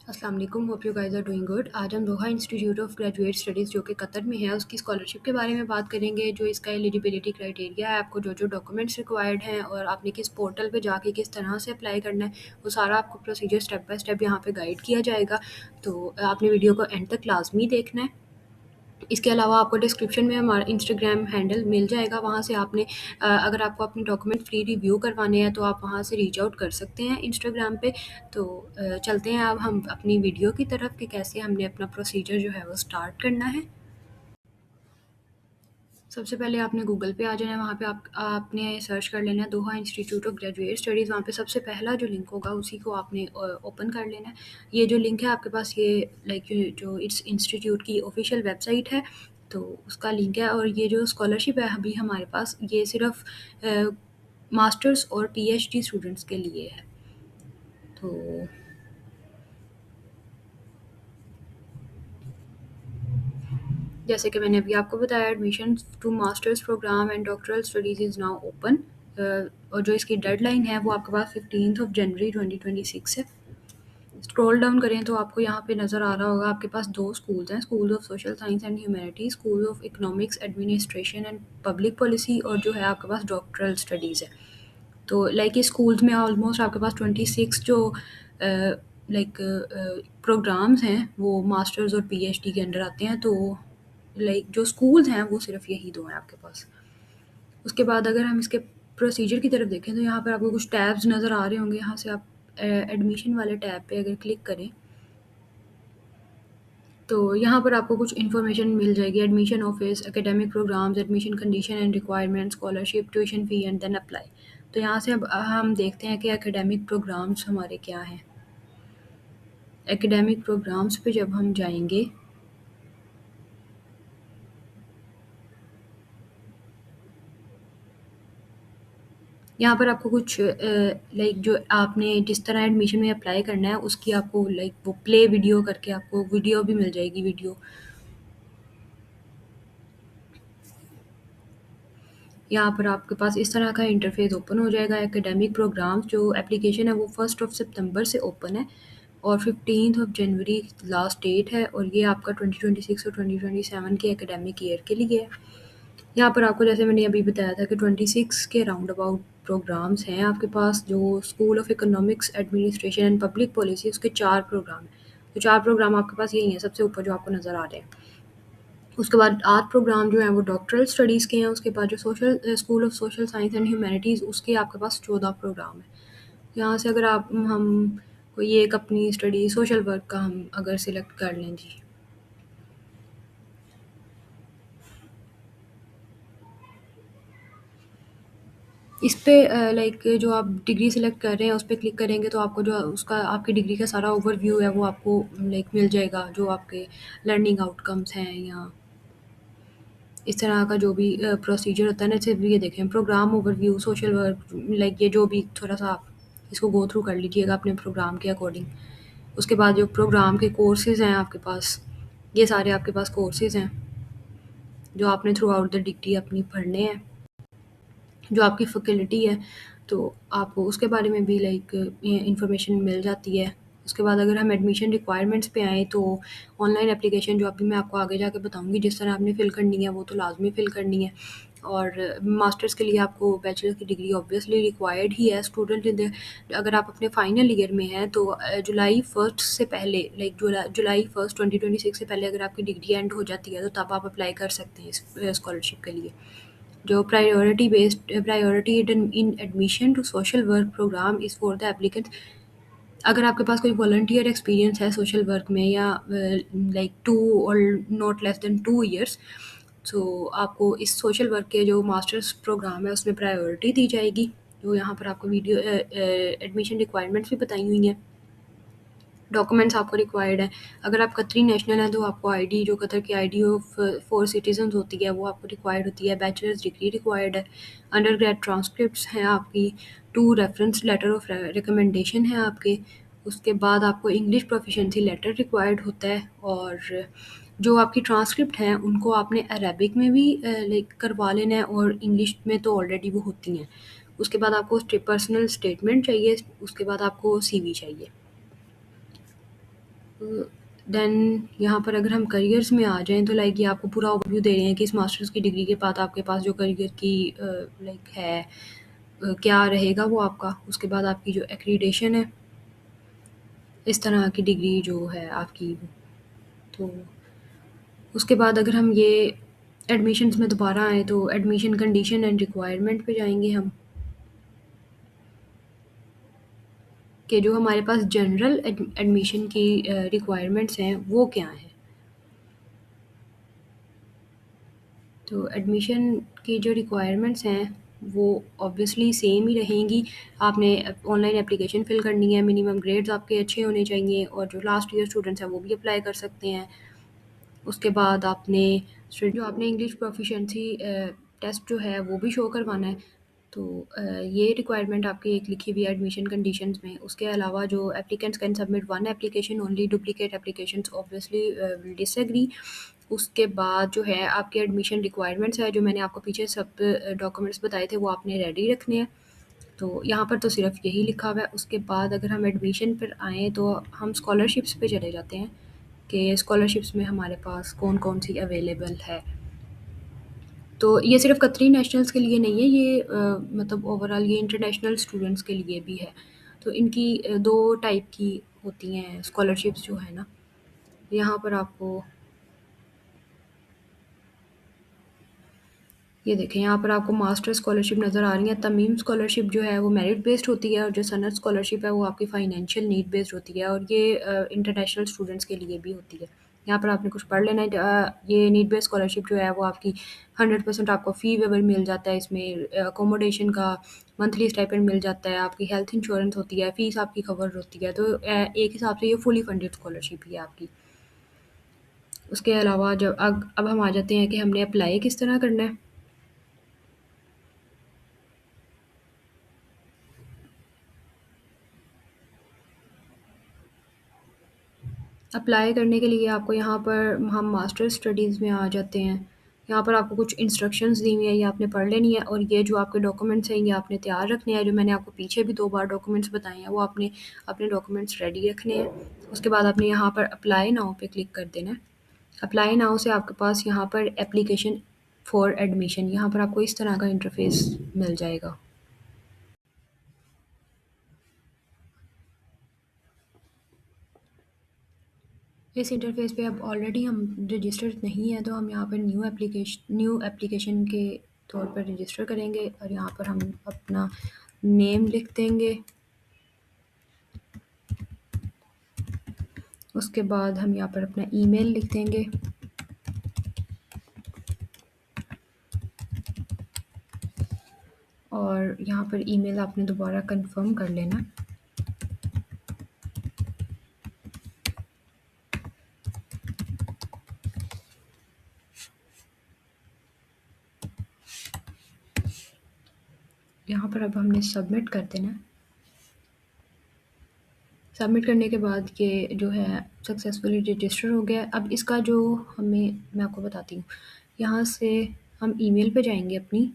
अस्सलाम वालेकुम, hope you guys are doing good. आज हम Doha institute of graduate studies जो कि कतर में है उसकी स्कॉलरशिप के बारे में बात करेंगे। जो इसका एलिजिबिलिटी क्राइटेरिया है, आपको जो जो डॉक्यूमेंट्स रिक्वायर्ड हैं और आपने किस पोर्टल पे जाके किस तरह से अप्लाई करना है, वो सारा आपको प्रोसीजर स्टेप बाय स्टेप यहाँ पे गाइड किया जाएगा। तो आपने वीडियो को एंड तक लाजमी देखना है। इसके अलावा आपको डिस्क्रिप्शन में हमारा इंस्टाग्राम हैंडल मिल जाएगा, वहाँ से आपने अगर आपको अपने डॉक्यूमेंट फ्री रिव्यू करवाने हैं तो आप वहाँ से रीच आउट कर सकते हैं इंस्टाग्राम पे। तो चलते हैं अब हम अपनी वीडियो की तरफ कि कैसे हमने अपना प्रोसीजर जो है वो स्टार्ट करना है। सबसे पहले आपने गूगल पे आ जाना है, वहाँ पे आपने सर्च कर लेना है दोहा इंस्टीट्यूट ऑफ ग्रेजुएट स्टडीज़। वहाँ पे सबसे पहला जो लिंक होगा उसी को आपने ओपन कर लेना है। ये जो लिंक है आपके पास, ये लाइक जो इस इंस्टीट्यूट की ऑफिशियल वेबसाइट है, तो उसका लिंक है। और ये जो स्कॉलरशिप है अभी हमारे पास, ये सिर्फ मास्टर्स और पीएचडी स्टूडेंट्स के लिए है। तो जैसे कि मैंने अभी आपको बताया, admission to masters program and doctoral studies is now open. और जो इसकी डेडलाइन है वो आपके पास 15 जनवरी 2026 है। स्क्रॉल डाउन करें तो आपको यहाँ पे नज़र आ रहा होगा, आपके पास दो स्कूल्स हैं, school of social science and humanities, school of economics administration and public policy, और जो है आपके पास डॉक्टरल स्टडीज़ है। तो लाइक इस स्कूल्स में ऑलमोस्ट आपके पास 26 जो लाइक प्रोग्राम्स हैं वो मास्टर्स और पीएचडी के अंडर आते हैं। तो लाइक जो स्कूल्स हैं वो सिर्फ यही दो हैं आपके पास। उसके बाद अगर हम इसके प्रोसीजर की तरफ देखें तो यहाँ पर आपको कुछ टैब्स नज़र आ रहे होंगे। यहाँ से आप एडमिशन वाले टैब पे अगर क्लिक करें तो यहाँ पर आपको कुछ इन्फॉर्मेशन मिल जाएगी। Admission office, academic programs, admission condition and requirement, scholarship, tuition fee and then apply. तो यहाँ से अब हम देखते हैं कि एकेडमिक प्रोग्राम्स हमारे क्या हैं। एकेडमिक प्रोग्राम्स पे जब हम जाएंगे यहाँ पर आपको कुछ लाइक जो आपने जिस तरह एडमिशन में अप्लाई करना है उसकी आपको लाइक वो प्ले वीडियो करके आपको वीडियो भी मिल जाएगी। वीडियो यहाँ पर आपके पास इस तरह का इंटरफेस ओपन हो जाएगा। एकेडमिक प्रोग्राम्स जो एप्लीकेशन है वो 1 सितंबर से ओपन है और 15 जनवरी लास्ट डेट है, और ये आपका 2026 और 2027 के एकेडमिक ईयर के लिए है। यहाँ पर आपको, जैसे मैंने अभी बताया था, कि 26 के राउंड अबाउट प्रोग्राम्स हैं आपके पास। जो school of economics administration and public policy, उसके 4 प्रोग्राम हैं। तो 4 प्रोग्राम आपके पास यही हैं, सबसे ऊपर जो आपको नज़र आ रहे हैं। उसके बाद 8 प्रोग्राम जो हैं वो डॉक्टरल स्टडीज़ के हैं। उसके बाद जो school of social science and humanities, उसके आपके पास 14 प्रोग्राम हैं। यहाँ से अगर हम कोई एक अपनी स्टडी सोशल वर्क का हम अगर सिलेक्ट कर लें जी। इस पे लाइक जो आप डिग्री सिलेक्ट कर रहे हैं उस पे क्लिक करेंगे तो आपको जो उसका आपकी डिग्री का सारा ओवरव्यू है वो आपको लाइक मिल जाएगा। जो आपके लर्निंग आउटकम्स हैं या इस तरह का जो भी प्रोसीजर होता है ना, सिर्फ ये देखें program overview, social work, like ये जो भी थोड़ा सा आप इसको गो थ्रू कर लीजिएगा अपने प्रोग्राम के अकॉर्डिंग। उसके बाद जो प्रोग्राम के कोर्सेज़ हैं आपके पास, ये सारे आपके पास कोर्सेज़ हैं जो आपने थ्रू आउट द डिग्री अपनी पढ़ने हैं। जो आपकी फैकल्टी है तो आपको उसके बारे में भी लाइक इंफॉर्मेशन मिल जाती है। उसके बाद अगर हम एडमिशन रिक्वायरमेंट्स पे आएँ तो ऑनलाइन एप्लीकेशन जो अभी मैं आपको आगे जाके बताऊँगी जिस तरह आपने फ़िल करनी है वो तो लाज़मी फ़िल करनी है। और मास्टर्स के लिए आपको बैचलर की डिग्री ऑब्वियसली रिक्वायर्ड ही है। स्टूडेंट इन द अगर आप अपने फाइनल ईयर में हैं तो जुलाई 1 से पहले, लाइक जुलाई 1 2026 से पहले अगर आपकी डिग्री एंड हो जाती है तो तब आप अप्लाई कर सकते हैं इस स्कॉलरशिप के लिए। जो priority in admission to social work program is for the applicant. अगर आपके पास कोई वॉलंटियर एक्सपीरियंस है सोशल वर्क में या लाइक 2 और नॉट लेस देन 2 ईयर्स, तो आपको इस सोशल वर्क के जो मास्टर्स प्रोग्राम है उसमें प्रायोरिटी दी जाएगी। जो यहाँ पर आपको वीडियो एडमिशन रिक्वायरमेंट्स भी बताई हुई हैं। डॉक्यूमेंट्स आपको रिक्वायर्ड है। अगर आप कतरी नेशनल हैं तो आपको आईडी, जो कतर की आईडी ऑफ फॉर सिटीजन्स होती है, वो आपको रिक्वायर्ड होती है। बैचलर्स डिग्री रिक्वायर्ड है। अंडर ग्रेड ट्रांसक्रिप्ट्स हैं आपकी। 2 रेफरेंस लेटर ऑफ रिकमेंडेशन है आपके। उसके बाद आपको इंग्लिश प्रोफिशिएंसी लेटर रिक्वायर्ड होता है। और जो आपकी ट्रांसक्रिप्ट हैं उनको आपने अरेबिक में भी लाइक करवा लेना है, और इंग्लिश में तो ऑलरेडी वो होती हैं। उसके बाद आपको पर्सनल स्टेटमेंट चाहिए। उसके बाद आपको सीवी चाहिए। देन यहाँ पर अगर हम करियर्स में आ जाएँ तो लाइक ये आपको पूरा ओवरव्यू दे रहे हैं कि इस मास्टर्स की डिग्री के बाद आपके पास जो करियर की लाइक है क्या रहेगा वो आपका। उसके बाद आपकी जो एक्रीडेशन है, इस तरह की डिग्री जो है आपकी। तो उसके बाद अगर हम ये एडमिशन्स में दोबारा आएँ तो एडमिशन कंडीशन एंड रिक्वायरमेंट पे जाएँगे हम, कि जो हमारे पास जनरल एडमिशन की रिक्वायरमेंट्स हैं वो क्या हैं। तो एडमिशन की जो रिक्वायरमेंट्स हैं वो ऑब्वियसली सेम ही रहेंगी। आपने ऑनलाइन एप्लीकेशन फ़िल करनी है, मिनिमम ग्रेड्स आपके अच्छे होने चाहिए और जो लास्ट ईयर स्टूडेंट्स हैं वो भी अप्लाई कर सकते हैं। उसके बाद आपने जो आपने इंग्लिश प्रोफिशिएंसी टेस्ट जो है वो भी शो करवाना है। तो ये रिक्वायरमेंट आपकी एक लिखी हुई है एडमिशन कंडीशंस में। उसके अलावा जो applicants can submit one application only, duplicate applications obviously will disagree. उसके बाद जो है आपके एडमिशन रिक्वायरमेंट्स है, जो मैंने आपको पीछे सब डॉक्यूमेंट्स बताए थे वो आपने रेडी रखने हैं। तो यहाँ पर तो सिर्फ यही लिखा हुआ है। उसके बाद अगर हम एडमिशन पर आएँ तो हम स्कॉलरशिप्स पे चले जाते हैं कि स्कॉलरशिप्स में हमारे पास कौन-कौन सी अवेलेबल है। तो ये सिर्फ़ कतरी नेशनल्स के लिए नहीं है, ये मतलब ओवरऑल ये इंटरनेशनल स्टूडेंट्स के लिए भी है। तो इनकी 2 टाइप की होती हैं स्कॉलरशिप्स जो है ना, यहाँ पर आपको ये देखें, यहाँ पर आपको मास्टर स्कॉलरशिप नज़र आ रही है। तमीम स्कॉलरशिप जो है वो मेरिट बेस्ड होती है और जो सनद स्कॉलरशिप है वो आपकी फ़ाइनेंशियल नीड बेस्ड होती है और ये इंटरनेशनल स्टूडेंट्स के लिए भी होती है। यहाँ पर आपने कुछ पढ़ लेना है। ये नीड बेस्ड स्कॉलरशिप जो है वो आपकी 100% आपको फ़ी वेवर मिल जाता है इसमें, अकोमोडेशन का मंथली स्टाइपेंड मिल जाता है, आपकी हेल्थ इंश्योरेंस होती है, फ़ीस आपकी कवर होती है। तो एक हिसाब से ये फुली फंडेड स्कॉलरशिप ही है आपकी। उसके अलावा जब अब हम आ जाते हैं कि हमने अप्लाई किस तरह करना है। अप्लाई करने के लिए आपको यहाँ पर हम मास्टर स्टडीज़ में आ जाते हैं। यहाँ पर आपको कुछ इंस्ट्रक्शंस दी हुई हैं, ये आपने पढ़ लेनी है और ये जो आपके डॉक्यूमेंट्स हैं, ये आपने तैयार रखने हैं। जो मैंने आपको पीछे भी 2 बार डॉक्यूमेंट्स बताए हैं, वो आपने अपने डॉक्यूमेंट्स रेडी रखने हैं। उसके बाद आपने यहाँ पर अप्लाई नाउ पे क्लिक कर देना है। अप्लाई नाउ से आपके पास यहाँ पर एप्लीकेशन फॉर एडमिशन, यहाँ पर आपको इस तरह का इंटरफ़ेस मिल जाएगा। इस इंटरफ़ेस पे अब ऑलरेडी हम रजिस्टर्ड नहीं है, तो हम यहाँ पर न्यू एप्लीकेशन के तौर पर रजिस्टर करेंगे और यहाँ पर हम अपना नेम लिख देंगे। उसके बाद हम यहाँ पर अपना ईमेल लिख देंगे और यहाँ पर ईमेल आपने दोबारा कंफर्म कर लेना। यहाँ पर अब हमने सबमिट कर देना है। सबमिट करने के बाद ये जो है सक्सेसफुली रजिस्टर हो गया है। अब इसका जो मैं आपको बताती हूँ। यहाँ से हम ईमेल पे जाएँगे अपनी।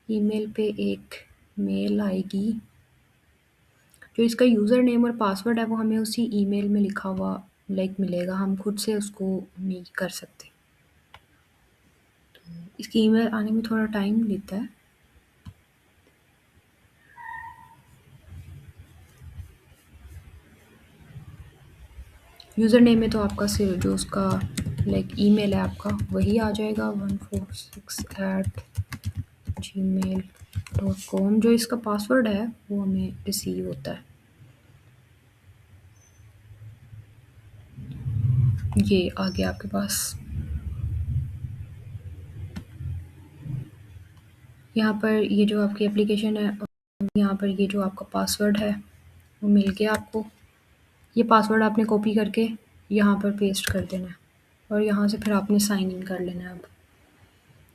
ईमेल पे एक मेल आएगी। जो इसका यूज़र नेम और पासवर्ड है वो हमें उसी ईमेल में लिखा हुआ लाइक मिलेगा, हम खुद से उसको नहीं कर सकते। इसकी ईमेल आने में थोड़ा टाइम लेता है। यूज़र नेम में तो आपका सिर्फ जो उसका लाइक ईमेल है आपका वही आ जाएगा 146@gmail.com। जो इसका पासवर्ड है वो हमें रिसीव होता है। ये आ गया आपके पास। यहाँ पर ये जो आपकी एप्लीकेशन है, यहाँ पर ये जो आपका पासवर्ड है वो मिल गया आपको। ये पासवर्ड आपने कॉपी करके यहाँ पर पेस्ट कर देना है और यहाँ से फिर आपने साइन इन कर लेना है अब।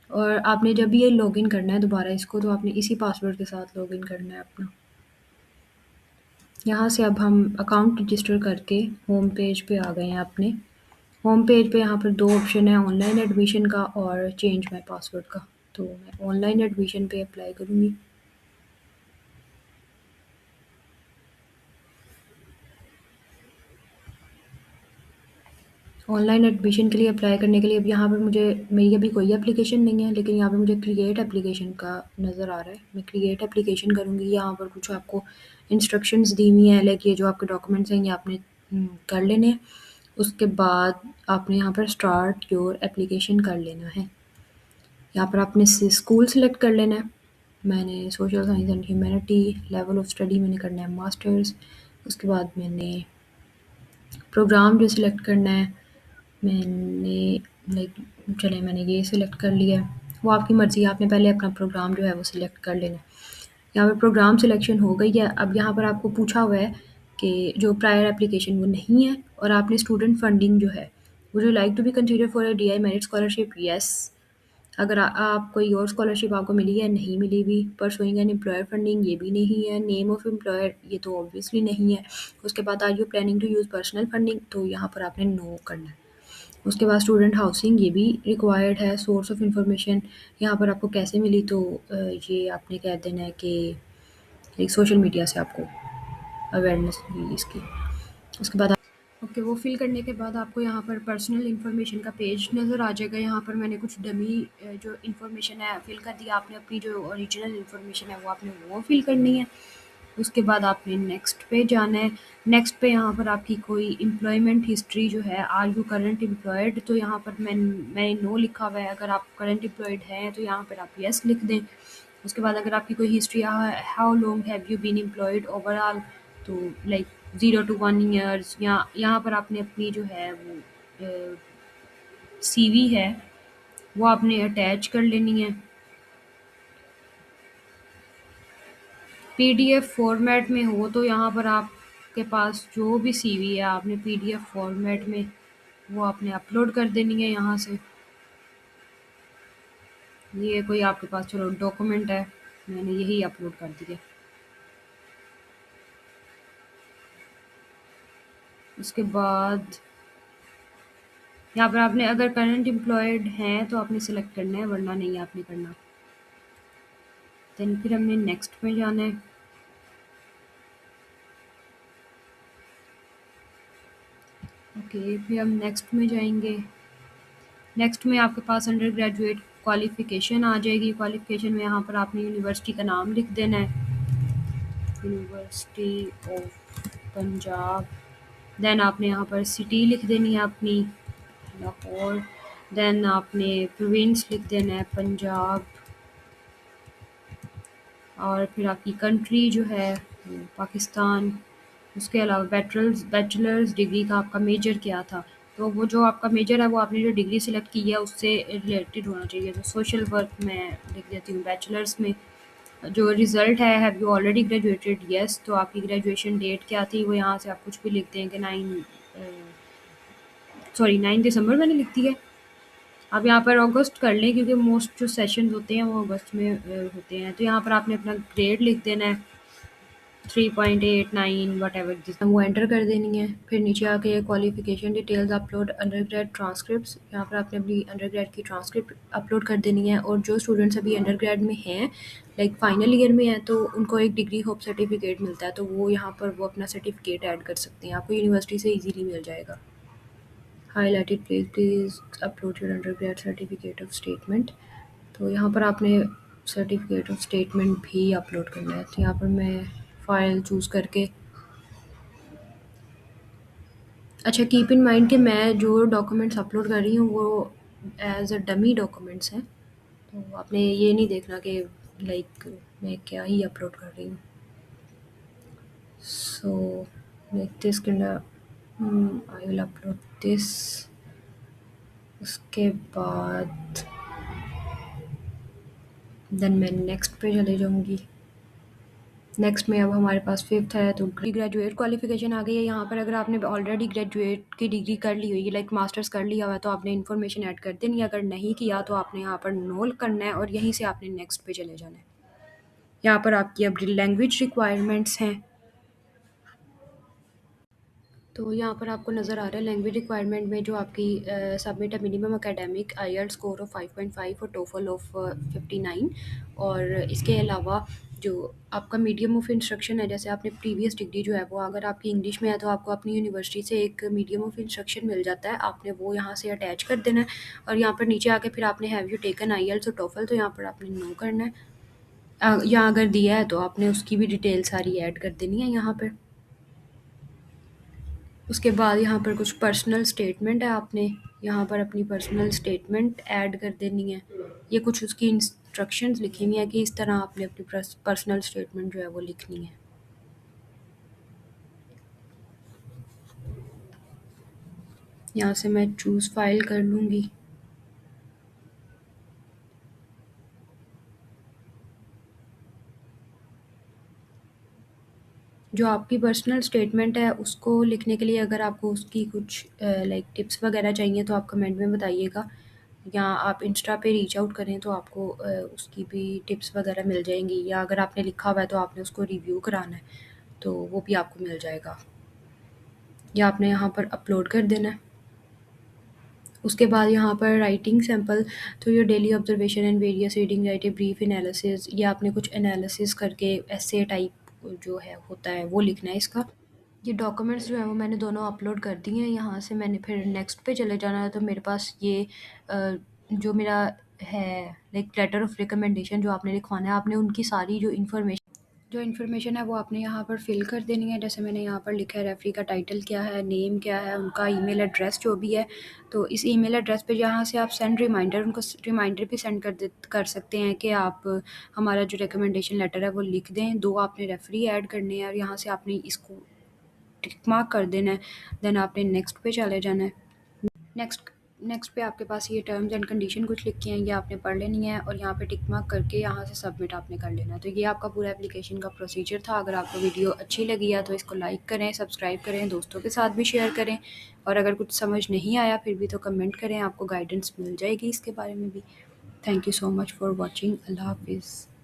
और आपने जब भी ये लॉगिन करना है दोबारा इसको, तो आपने इसी पासवर्ड के साथ लॉगिन करना है अपना। यहाँ से अब हम अकाउंट रजिस्टर करके होम पेज पे आ गए हैं अपने। होम पेज पे यहाँ पर 2 ऑप्शन है, ऑनलाइन एडमिशन का और चेंज माय पासवर्ड का। तो मैं ऑनलाइन एडमिशन पे अप्लाई करूँगी। ऑनलाइन एडमिशन के लिए अप्लाई करने के लिए अब यहाँ पर मुझे मेरी अभी कोई एप्लीकेशन नहीं है, लेकिन यहाँ पे मुझे क्रिएट एप्लीकेशन का नज़र आ रहा है। मैं क्रिएट एप्लीकेशन करूँगी। यहाँ पर कुछ आपको इंस्ट्रक्शंस दी हुई हैं, लाइक ये जो आपके डॉक्यूमेंट्स हैं ये आपने कर लेने हैं। उसके बाद आपने यहाँ पर स्टार्ट योर एप्लीकेशन कर लेना है। यहाँ पर आपने स्कूल सेलेक्ट कर लेना है। मैंने social science and humanity, level of study मैंने करना है मास्टर्स। उसके बाद मैंने प्रोग्राम जो सिलेक्ट करना है, मैंने लाइक चले मैंने ये सिलेक्ट कर लिया है। वो आपकी मर्ज़ी है, आपने पहले अपना प्रोग्राम जो है वो सिलेक्ट कर लेना है। यहाँ पे प्रोग्राम सिलेक्शन हो गई है। अब यहाँ पर आपको पूछा हुआ है कि जो प्रायर एप्लीकेशन वो नहीं है, और आपने स्टूडेंट फंडिंग जो है, would you like to be consider for a DI merit scholarship? Yes. अगर आप कोई और स्कॉलरशिप आपको मिली है, नहीं मिली भी। परसुइंग एन एम्प्लॉयर फंडिंग, ये भी नहीं है। नेम ऑफ एम्प्लॉयर, ये तो ऑब्वियसली नहीं है। उसके बाद are you planning to use personal funding, तो यहाँ पर आपने नो करना है। उसके बाद स्टूडेंट हाउसिंग, ये भी रिक्वायर्ड है। सोर्स ऑफ इंफॉर्मेशन यहाँ पर आपको कैसे मिली, तो ये आपने कह देना है कि एक सोशल मीडिया से आपको अवेयरनेस मिली इसकी। उसके बाद ओके, वो फिल करने के बाद आपको यहाँ पर पर्सनल इन्फॉर्मेशन का पेज नज़र आ जाएगा। यहाँ पर मैंने कुछ डमी जो इन्फॉर्मेशन है फिल कर दिया। आपने अपनी जो ओरिजिनल इन्फॉर्मेशन है वो आपने वो फिल करनी है। उसके बाद आपने नेक्स्ट पे जाना है। नेक्स्ट पे यहाँ पर आपकी कोई एम्प्लॉयमेंट हिस्ट्री जो है, आर यू करंट एम्प्लॉयड, तो यहाँ पर मैंने नो लिखा हुआ है। अगर आप करंट एम्प्लॉयड हैं तो यहाँ पर आप यस लिख दें। उसके बाद अगर आपकी कोई history, how long have you been employed overall, तो लाइक 0 to 1 ईयर्स, या यहाँ पर आपने अपनी जो है वो सीवी है वो आपने अटैच कर लेनी है। पीडीएफ फॉर्मेट में हो तो यहाँ पर आपके पास जो भी सीवी है आपने पीडीएफ फॉर्मेट में वो आपने अपलोड कर देनी है यहाँ से। ये कोई आपके पास चलो डॉक्यूमेंट है, मैंने यही अपलोड कर दिया। उसके बाद यहाँ पर आपने अगर करंट एम्प्लॉयड हैं तो आपने सिलेक्ट करना है, वरना नहीं आपने करना। देन फिर हमने नेक्स्ट में जाना है। ओके, फिर हम नेक्स्ट में जाएंगे। नेक्स्ट में आपके पास अंडर ग्रेजुएट क्वालिफ़िकेशन आ जाएगी। क्वालिफ़िकेशन में यहाँ पर आपने यूनिवर्सिटी का नाम लिख देना है, यूनिवर्सिटी ऑफ पंजाब। देन आपने यहाँ पर सिटी लिख देनी है अपनी, लाहौर। देन आपने प्रोविंस लिख देना है, पंजाब। और फिर आपकी कंट्री जो है वो पाकिस्तान। उसके अलावा बैचलर्स डिग्री का आपका मेजर क्या था, तो वो जो आपका मेजर है वो आपने जो डिग्री सेलेक्ट की है उससे रिलेटेड होना चाहिए। तो सोशल वर्क में लिख देती हूँ बैचलर्स में। जो रिज़ल्ट है, have you already graduated? Yes. तो आपकी ग्रेजुएशन डेट क्या थी, वो यहाँ से आप कुछ भी लिखते हैं कि 9 दिसंबर मैंने लिख दी है। आप यहाँ पर अगस्त कर लें क्योंकि मोस्ट जो सेशन होते हैं वो अगस्त में होते हैं। तो यहाँ पर आपने अपना ग्रेड लिख देना है, 3.89 वट एवर जिस वो एंटर कर देनी है। फिर नीचे आके qualification details upload under grade transcript, यहाँ पर आपने अपनी अंडर ग्रेड की ट्रांसक्रिप्ट अपलोड कर देनी है। और जो स्टूडेंट्स अभी अंडर ग्रेड में हैं, लाइक फाइनल ईयर में हैं, तो उनको एक डिग्री होप सर्टिफिकेट मिलता है, तो वो यहाँ पर वो अपना सर्टिफिकेट ऐड कर सकते हैं। आपको यूनिवर्सिटी से ईजीली मिल जाएगा। Highlighted please upload your under grade certificate of statement, तो यहाँ पर आपने सर्टिफिकेट ऑफ स्टेटमेंट भी अपलोड करना है। तो यहाँ पर मैं फ़ाइल चूज़ करके, अच्छा कीप इन माइंड कि मैं जो डॉक्यूमेंट्स अपलोड कर रही हूँ वो एज अ डमी डॉक्यूमेंट्स हैं, तो आपने ये नहीं देखना कि लाइक मैं क्या ही अपलोड कर रही हूँ। So like this can I will upload this. उसके बाद देन मैं नेक्स्ट पे चले जाऊँगी। नेक्स्ट में अब हमारे पास फिफ्थ है, तो ग्रेजुएट क्वालिफिकेशन आ गई है। यहाँ पर अगर आपने ऑलरेडी ग्रेजुएट की डिग्री कर ली हुई है, लाइक मास्टर्स कर लिया हुआ है, तो आपने इन्फॉर्मेशन ऐड कर देनी है। अगर नहीं किया तो आपने यहाँ पर नो करना है और यहीं से आपने नेक्स्ट पे चले जाना है। यहाँ पर आपकी अब लैंग्वेज रिक्वायरमेंट्स हैं, तो यहाँ पर आपको नज़र आ रहा है लैंग्वेज रिक्वायरमेंट में जो आपकी submit a minimum academic IELTS score of 5.5 और टोफल ऑफ 59। और इसके अलावा जो आपका मीडियम ऑफ इंस्ट्रक्शन है, जैसे आपने प्रीवियस डिग्री जो है वो अगर आपकी इंग्लिश में है तो आपको अपनी यूनिवर्सिटी से एक मीडियम ऑफ इंस्ट्रक्शन मिल जाता है, आपने वो यहाँ से अटैच कर देना है और यहाँ पर नीचे आके फिर आपने हैव यू टेकन आईएलटीएस और टोफल, तो यहाँ पर आपने नो करना है। यहाँ अगर दिया है तो आपने उसकी भी डिटेल सारी ऐड कर देनी है यहाँ पर। उसके बाद यहाँ पर कुछ पर्सनल स्टेटमेंट है, आपने यहाँ पर अपनी पर्सनल स्टेटमेंट ऐड कर देनी है। ये कुछ उसकी इंस्ट्रक्शंस लिखी हुई हैं कि इस तरह आपने अपनी पर्सनल स्टेटमेंट जो है वो लिखनी है। यहाँ से मैं चूज़ फाइल कर लूँगी। जो आपकी पर्सनल स्टेटमेंट है उसको लिखने के लिए अगर आपको उसकी कुछ लाइक टिप्स वगैरह चाहिए तो आप कमेंट में बताइएगा, या आप इंस्टा पे रीच आउट करें तो आपको उसकी भी टिप्स वगैरह मिल जाएंगी, या अगर आपने लिखा हुआ है तो आपने उसको रिव्यू कराना है तो वो भी आपको मिल जाएगा, या आपने यहाँ पर अपलोड कर देना है। उसके बाद यहाँ पर writing sample through your daily observation and various reading right a brief analysis, या आपने कुछ एनालिसिस करके ऐसे टाइप जो है होता है वो लिखना है इसका। ये डॉक्यूमेंट्स जो है वो मैंने दोनों अपलोड कर दिए हैं। यहाँ से मैंने फिर नेक्स्ट पे चले जाना है, तो मेरे पास ये जो मेरा है लाइक लेटर ऑफ रिकमेंडेशन जो आपने लिखवाना है, आपने उनकी सारी जो इन्फॉर्मेशन है वो आपने यहाँ पर फिल कर देनी है। जैसे मैंने यहाँ पर लिखा है रेफरी का टाइटल क्या है, नेम क्या है, उनका ईमेल एड्रेस जो भी है, तो इस ईमेल एड्रेस पे जहाँ से आप सेंड रिमाइंडर उनको रिमाइंडर भी सेंड कर सकते हैं कि आप हमारा जो रिकमेंडेशन लेटर है वो लिख दें। 2 आपने रेफरी ऐड करने हैं और यहाँ से आपने इसको टिक मार्क कर देना है। देन आपने नेक्स्ट पे चले जाना है। नेक्स्ट नेक्स्ट पे आपके पास ये टर्म्स एंड कंडीशन कुछ लिखी हैं, ये आपने पढ़ लेनी है और यहाँ पे टिक मार्क करके यहाँ से सबमिट आपने कर लेना है। तो ये आपका पूरा एप्लीकेशन का प्रोसीजर था। अगर आपको वीडियो अच्छी लगी है तो इसको लाइक करें, सब्सक्राइब करें, दोस्तों के साथ भी शेयर करें, और अगर कुछ समझ नहीं आया फिर भी तो कमेंट करें, आपको गाइडेंस मिल जाएगी इसके बारे में भी। Thank you so much for watching. Allah हाफिज़।